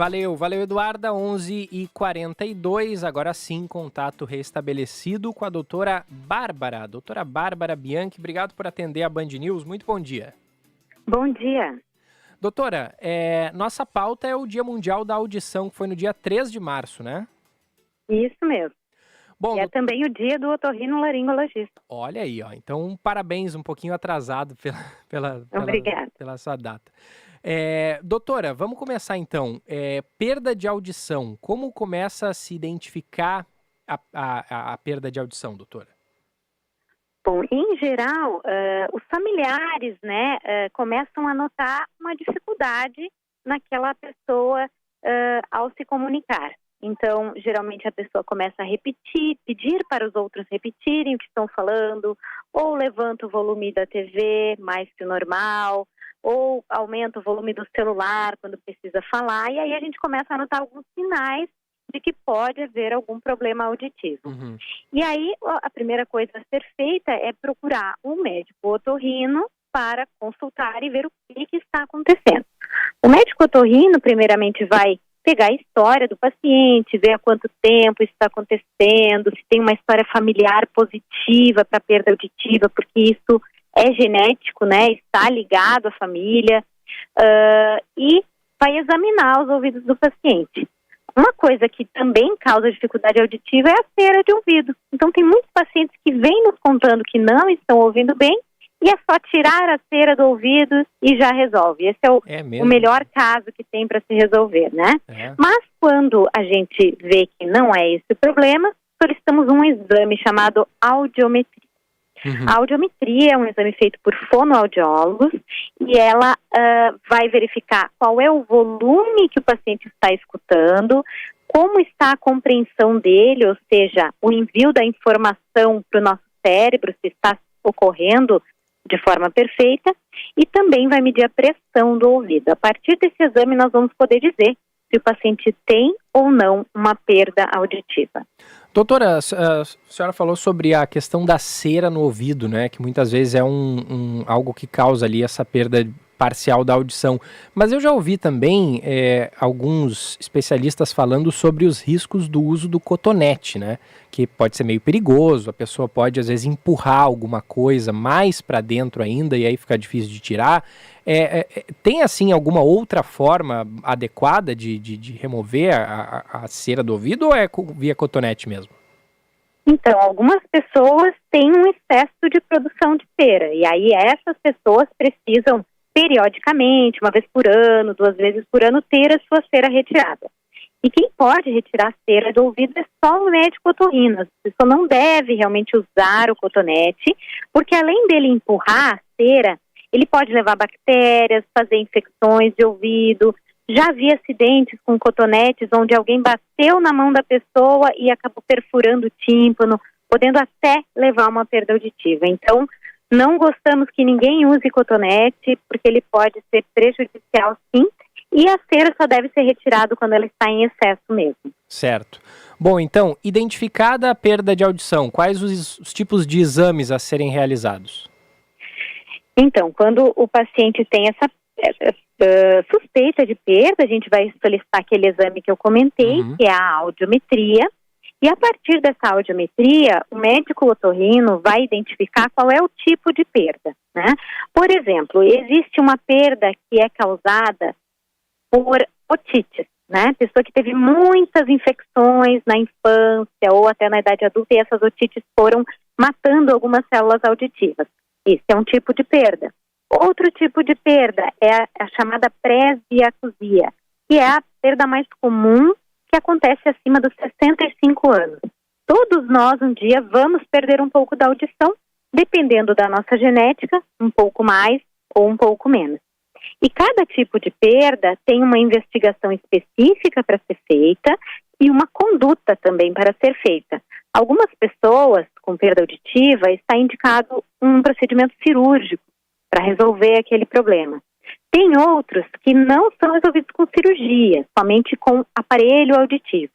Valeu, Eduarda. 11h42, agora sim, contato restabelecido com a doutora Bárbara. Doutora Bárbara Bianchi, obrigado por atender a Band News. Muito bom dia. Bom dia. Doutora, nossa pauta é o Dia Mundial da Audição, que foi no dia 3 de março, né? Isso mesmo. Bom, e é também o dia do otorrinolaringologista. Olha aí, ó. Então, parabéns, um pouquinho atrasado pela sua data. Doutora, vamos começar então. Perda de audição. Como começa a se identificar a perda de audição, doutora? Bom, em geral, os familiares, começam a notar uma dificuldade naquela pessoa ao se comunicar. Então, geralmente a pessoa começa a repetir, pedir para os outros repetirem o que estão falando, ou levanta o volume da TV mais que o normal, ou aumenta o volume do celular quando precisa falar, e aí a gente começa a notar alguns sinais de que pode haver algum problema auditivo. Uhum. E aí, a primeira coisa a ser feita é procurar um médico otorrino para consultar e ver o que está acontecendo. O médico otorrino, primeiramente, vai pegar a história do paciente, ver há quanto tempo isso está acontecendo, se tem uma história familiar positiva para perda auditiva, porque isso é genético, está ligado à família, e vai examinar os ouvidos do paciente. Uma coisa que também causa dificuldade auditiva é a cera de ouvido. Então, tem muitos pacientes que vêm nos contando que não estão ouvindo bem, e é só tirar a cera do ouvido e já resolve. Esse é o melhor caso que tem para se resolver, né? Mas quando a gente vê que não é esse o problema, solicitamos um exame chamado audiometria. Uhum. A audiometria é um exame feito por fonoaudiólogos e ela vai verificar qual é o volume que o paciente está escutando, como está a compreensão dele, ou seja, o envio da informação para o nosso cérebro, se está ocorrendo de forma perfeita, e também vai medir a pressão do ouvido. A partir desse exame, nós vamos poder dizer se o paciente tem ou não uma perda auditiva. Doutora, a senhora falou sobre a questão da cera no ouvido, né? Que muitas vezes é algo que causa ali essa perda parcial da audição. Mas eu já ouvi também alguns especialistas falando sobre os riscos do uso do cotonete, né? Que pode ser meio perigoso, a pessoa pode às vezes empurrar alguma coisa mais para dentro ainda e aí fica difícil de tirar. Tem assim alguma outra forma adequada de remover a cera do ouvido ou é via cotonete mesmo? Então, algumas pessoas têm um excesso de produção de cera e aí essas pessoas precisam periodicamente, uma vez por ano, 2 vezes por ano, ter a sua cera retirada. E quem pode retirar a cera do ouvido é só o médico otorrino. A pessoa não deve realmente usar o cotonete, porque além dele empurrar a cera, ele pode levar bactérias, fazer infecções de ouvido. Já vi acidentes com cotonetes onde alguém bateu na mão da pessoa e acabou perfurando o tímpano, podendo até levar a uma perda auditiva. Então, não gostamos que ninguém use cotonete, porque ele pode ser prejudicial, sim, e a cera só deve ser retirada quando ela está em excesso mesmo. Certo. Bom, então, identificada a perda de audição, quais os tipos de exames a serem realizados? Então, quando o paciente tem essa suspeita de perda, a gente vai solicitar aquele exame que eu comentei, que é a audiometria. E a partir dessa audiometria, o médico otorrino vai identificar qual é o tipo de perda, né? Por exemplo, existe uma perda que é causada por otites, né? Pessoa que teve muitas infecções na infância ou até na idade adulta e essas otites foram matando algumas células auditivas. Esse é um tipo de perda. Outro tipo de perda é a chamada presbiacusia, que é a perda mais comum que acontece acima dos 65 anos. Todos nós, um dia, vamos perder um pouco da audição, dependendo da nossa genética, um pouco mais ou um pouco menos. E cada tipo de perda tem uma investigação específica para ser feita e uma conduta também para ser feita. Algumas pessoas com perda auditiva está indicado um procedimento cirúrgico para resolver aquele problema. Tem outros que não são resolvidos com cirurgia, somente com aparelho auditivo.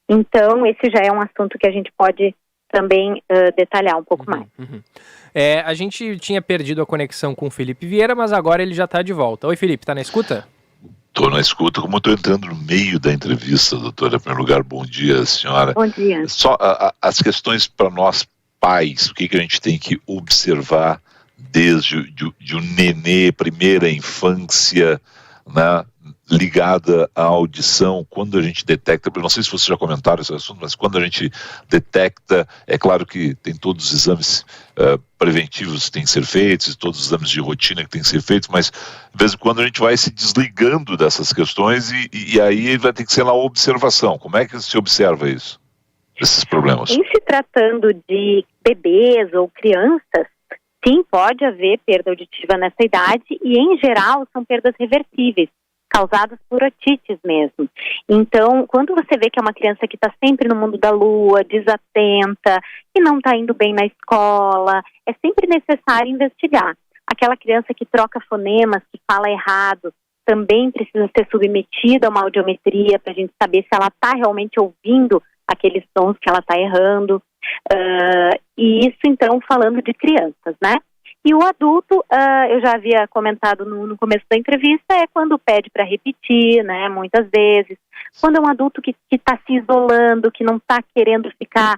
Então, esse já é um assunto que a gente pode também detalhar um pouco mais. A gente tinha perdido a conexão com o Felipe Vieira, mas agora ele já está de volta. Oi, Felipe, tá na escuta? Estou na escuta, como estou entrando no meio da entrevista, doutora. Em primeiro lugar, bom dia, senhora. Bom dia. Só as questões para nós pais, o que a gente tem que observar desde de um nenê, primeira infância, né, ligada à audição, quando a gente detecta, eu não sei se vocês já comentaram esse assunto, mas quando a gente detecta, é claro que tem todos os exames preventivos que têm que ser feitos, todos os exames de rotina que têm que ser feitos, mas de vez em quando a gente vai se desligando dessas questões e aí vai ter que ser na observação. Como é que se observa isso, esses problemas? Em se tratando de bebês ou crianças, sim, pode haver perda auditiva nessa idade e, em geral, são perdas reversíveis, causadas por otites mesmo. Então, quando você vê que é uma criança que está sempre no mundo da lua, desatenta, que não está indo bem na escola, é sempre necessário investigar. Aquela criança que troca fonemas, que fala errado, também precisa ser submetida a uma audiometria para a gente saber se ela está realmente ouvindo aqueles sons que ela está errando. E isso, então, falando de crianças, né? E o adulto, eu já havia comentado no começo da entrevista, é quando pede para repetir, né, muitas vezes. Quando é um adulto que está se isolando, que não está querendo ficar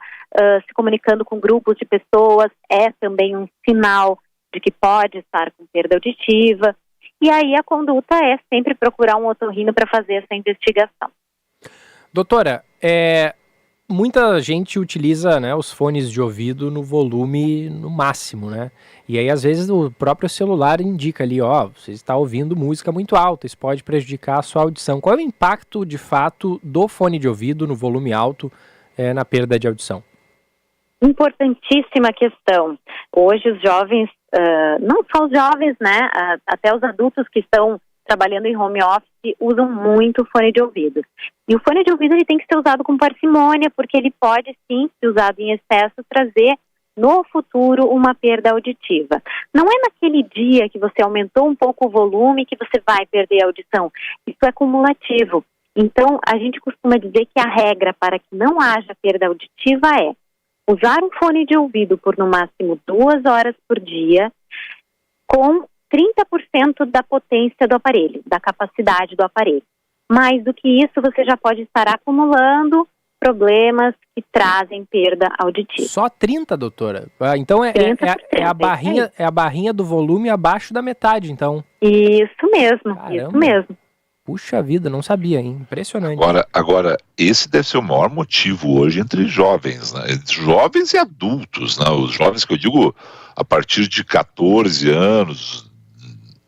se comunicando com grupos de pessoas, é também um sinal de que pode estar com perda auditiva. E aí a conduta é sempre procurar um otorrino para fazer essa investigação. Doutora, muita gente utiliza, né, os fones de ouvido no volume no máximo, né? E aí, às vezes, o próprio celular indica ali, você está ouvindo música muito alta, isso pode prejudicar a sua audição. Qual é o impacto, de fato, do fone de ouvido no volume alto na perda de audição? Importantíssima questão. Hoje os jovens, não só os jovens, né, até os adultos que estão trabalhando em home office, usam muito o fone de ouvido. E o fone de ouvido ele tem que ser usado com parcimônia, porque ele pode, sim, se usado em excesso, trazer no futuro uma perda auditiva. Não é naquele dia que você aumentou um pouco o volume que você vai perder a audição. Isso é cumulativo. Então, a gente costuma dizer que a regra para que não haja perda auditiva é usar um fone de ouvido por no máximo 2 horas por dia, com 30% da potência do aparelho, da capacidade do aparelho. Mais do que isso, você já pode estar acumulando problemas que trazem perda auditiva. Só 30, doutora? Então é a barrinha do volume abaixo da metade, então. Isso mesmo, Caramba. Isso mesmo. Puxa vida, não sabia, hein? Impressionante. Agora, esse deve ser o maior motivo hoje entre jovens, né? Jovens e adultos, né? Os jovens que eu digo a partir de 14 anos,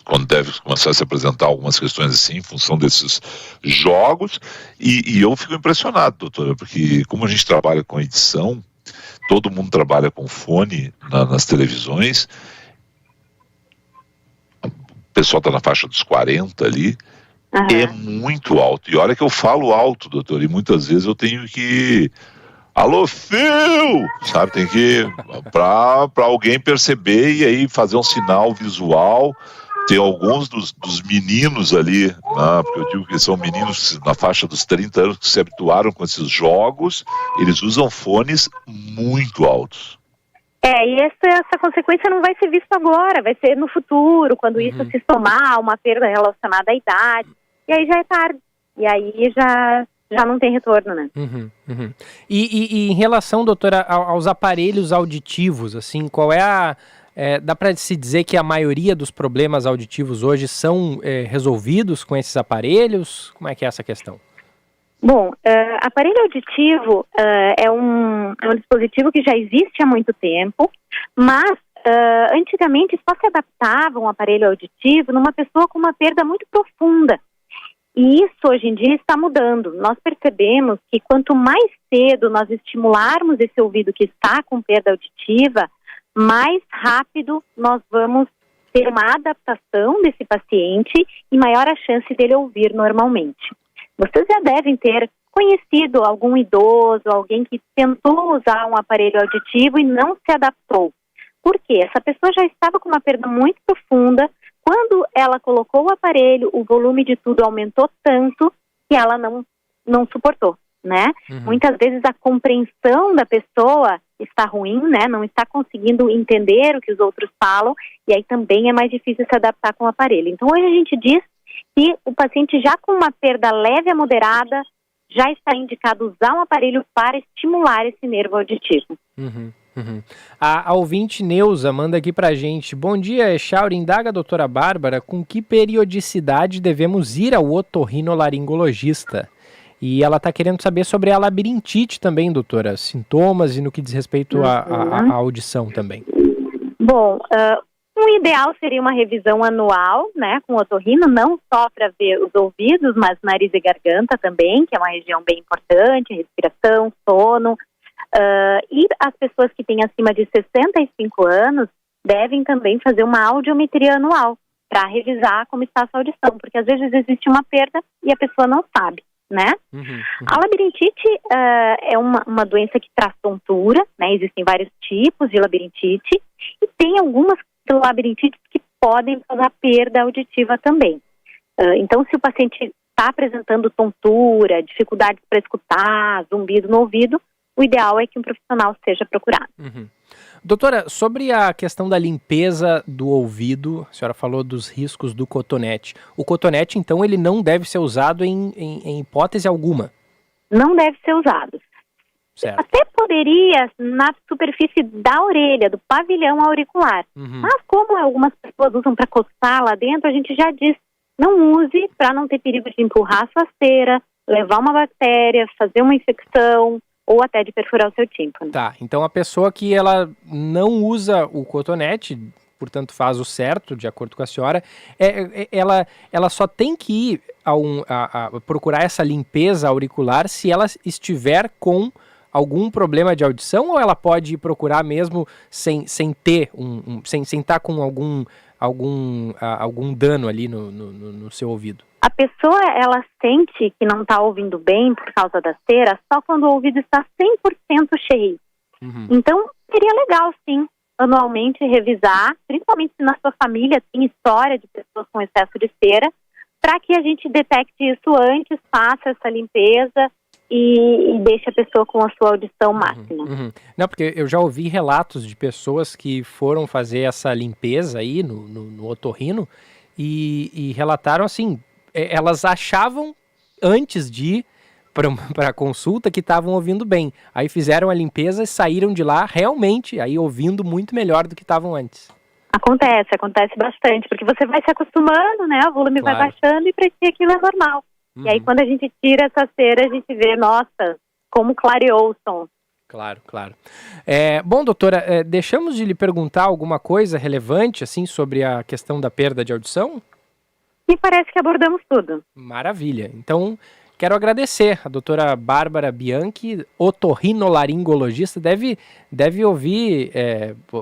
quando deve começar a se apresentar algumas questões assim, em função desses jogos, e eu fico impressionado, doutora, porque como a gente trabalha com edição, todo mundo trabalha com fone nas televisões, o pessoal está na faixa dos 40 ali, é muito alto, e olha que eu falo alto, doutor, e muitas vezes eu tenho que... Alô, Phil! Sabe, tem que... para alguém perceber e aí fazer um sinal visual. Tem alguns dos meninos ali, né, porque eu digo que são meninos na faixa dos 30 anos que se habituaram com esses jogos, eles usam fones muito altos. E essa consequência não vai ser vista agora, vai ser no futuro, quando isso se somar a uma perda relacionada à idade, e aí já é tarde, e aí já não tem retorno, né? E em relação, doutora, aos aparelhos auditivos, assim, qual é dá para se dizer que a maioria dos problemas auditivos hoje são resolvidos com esses aparelhos? Como é que é essa questão? Bom, aparelho auditivo é um dispositivo que já existe há muito tempo, mas antigamente só se adaptava um aparelho auditivo numa pessoa com uma perda muito profunda. E isso hoje em dia está mudando. Nós percebemos que quanto mais cedo nós estimularmos esse ouvido que está com perda auditiva, mais rápido nós vamos ter uma adaptação desse paciente e maior a chance dele ouvir normalmente. Vocês já devem ter conhecido algum idoso, alguém que tentou usar um aparelho auditivo e não se adaptou. Por quê? Essa pessoa já estava com uma perda muito profunda. Quando ela colocou o aparelho, o volume de tudo aumentou tanto que ela não suportou, né? Muitas vezes a compreensão da pessoa está ruim, né? Não está conseguindo entender o que os outros falam, e aí também é mais difícil se adaptar com o aparelho. Então hoje a gente diz Se o paciente já com uma perda leve a moderada, já está indicado usar um aparelho para estimular esse nervo auditivo. A ouvinte Neuza manda aqui pra gente: bom dia, Echauri, indaga a doutora Bárbara com que periodicidade devemos ir ao otorrinolaringologista. E ela está querendo saber sobre a labirintite também, doutora, sintomas e no que diz respeito à audição também. Bom, o ideal seria uma revisão anual, né, com o otorrino, não só para ver os ouvidos, mas nariz e garganta também, que é uma região bem importante, respiração, sono. E as pessoas que têm acima de 65 anos devem também fazer uma audiometria anual para revisar como está a sua audição, porque às vezes existe uma perda e a pessoa não sabe, né? A labirintite é uma doença que traz tontura, né? Existem vários tipos de labirintite e tem algumas labirintites que podem causar perda auditiva também. Então, se o paciente está apresentando tontura, dificuldades para escutar, zumbido no ouvido, o ideal é que um profissional seja procurado. Doutora, sobre a questão da limpeza do ouvido, a senhora falou dos riscos do cotonete. O cotonete, então, ele não deve ser usado em hipótese alguma? Não deve ser usado. Certo. Até poderia na superfície da orelha, do pavilhão auricular. Mas como algumas pessoas usam para coçar lá dentro, a gente já diz, não use para não ter perigo de empurrar a sua cera, levar uma bactéria, fazer uma infecção, ou até de perfurar o seu tímpano. Tá, então a pessoa que ela não usa o cotonete, portanto faz o certo, de acordo com a senhora, ela só tem que ir a procurar essa limpeza auricular se ela estiver com algum problema de audição, ou ela pode ir procurar mesmo sem ter sem estar com algum dano ali no seu ouvido? A pessoa, ela sente que não está ouvindo bem por causa da cera só quando o ouvido está 100% cheio. Então, seria legal, sim, anualmente revisar, principalmente se na sua família tem história de pessoas com excesso de cera, para que a gente detecte isso antes, faça essa limpeza e deixe a pessoa com a sua audição máxima. Não, porque eu já ouvi relatos de pessoas que foram fazer essa limpeza aí no otorrino e relataram assim, elas achavam antes de ir para a consulta que estavam ouvindo bem. Aí fizeram a limpeza e saíram de lá realmente aí ouvindo muito melhor do que estavam antes. Acontece bastante, porque você vai se acostumando, né? O volume vai baixando e para ti aquilo é normal. E aí quando a gente tira essa cera, a gente vê, nossa, como clareou o som. Claro. Bom, doutora, deixamos de lhe perguntar alguma coisa relevante assim sobre a questão da perda de audição? Me parece que abordamos tudo. Maravilha. Então, quero agradecer a doutora Bárbara Bianchi, otorrinolaringologista. Deve ouvir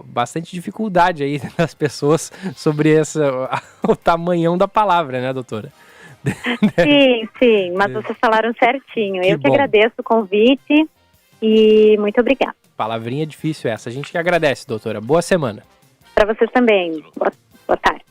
bastante dificuldade aí das pessoas sobre o tamanhão da palavra, né, doutora? Sim, mas vocês falaram certinho. Eu que agradeço o convite e muito obrigada. Palavrinha difícil essa. A gente que agradece, doutora. Boa semana. Para vocês também. Boa tarde.